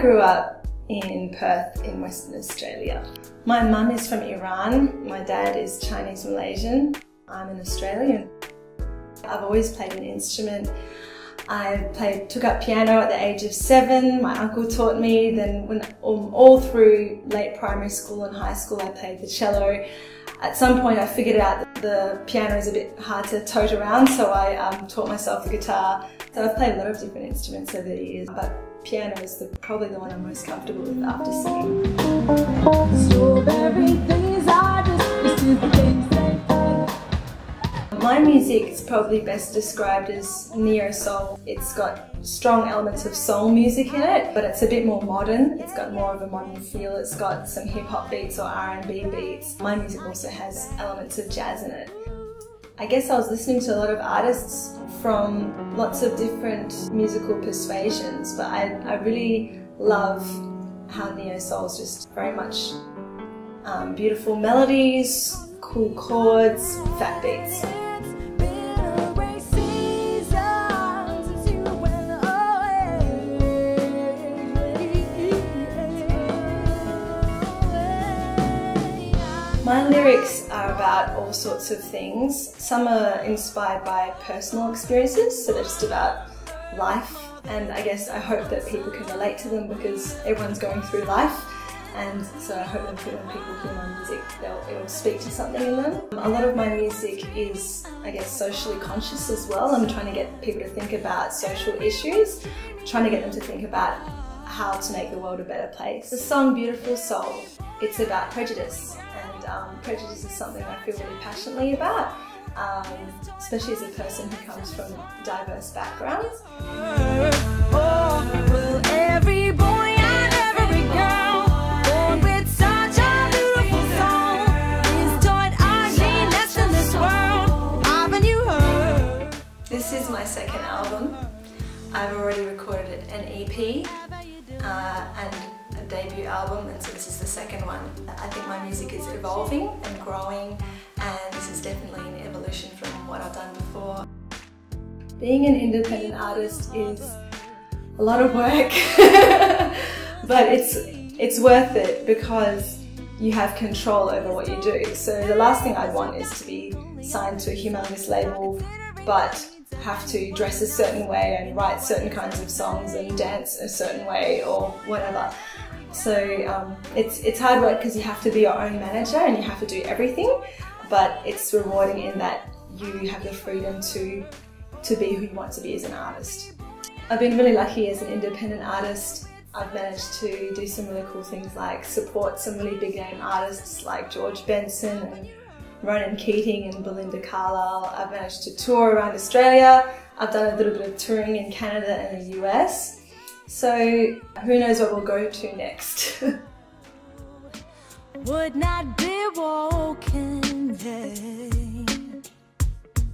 grew up in Perth in Western Australia. My mum is from Iran, my dad is Chinese Malaysian, I'm an Australian. I've always played an instrument. I took up piano at the age of 7, my uncle taught me, then all through late primary school and high school I played the cello. At some point I figured out that the piano is a bit hard to tote around, so I taught myself the guitar. So I've played a lot of different instruments over the years, but piano is probably the one I'm most comfortable with after singing. My music is probably best described as neo-soul. It's got strong elements of soul music in it, but it's a bit more modern. It's got more of a modern feel. It's got some hip-hop beats or R&B beats. My music also has elements of jazz in it. I guess I was listening to a lot of artists from lots of different musical persuasions, but I really love how neo-soul is just very much beautiful melodies, cool chords, fat beats. My lyrics are about all sorts of things. Some are inspired by personal experiences, so they're just about life, and I hope that people can relate to them because everyone's going through life, and so I hope that when people hear my music it will speak to something in them. A lot of my music is, socially conscious as well. I'm trying to get people to think about social issues, trying to get them to think about how to make the world a better place. The song Beautiful Soul, it's about prejudice. Prejudice is something I feel really passionately about, especially as a person who comes from diverse backgrounds. This is my second album. I've already recorded an EP and a debut album, and so this is the second one. I think my music is evolving and growing, and this is definitely an evolution from what I've done before. Being an independent artist is a lot of work, but it's worth it because you have control over what you do. So the last thing I'd want is to be signed to a humongous label, but have to dress a certain way and write certain kinds of songs and dance a certain way or whatever. So it's hard work because you have to be your own manager and you have to do everything, but it's rewarding in that you have the freedom to be who you want to be as an artist. I've been really lucky as an independent artist. I've managed to do some really cool things like support some really big name artists like George Benson and Ronan Keating and Belinda Carlisle. I've managed to tour around Australia. I've done a little bit of touring in Canada and the US. So who knows what we'll go to next. Would not be walking, yeah.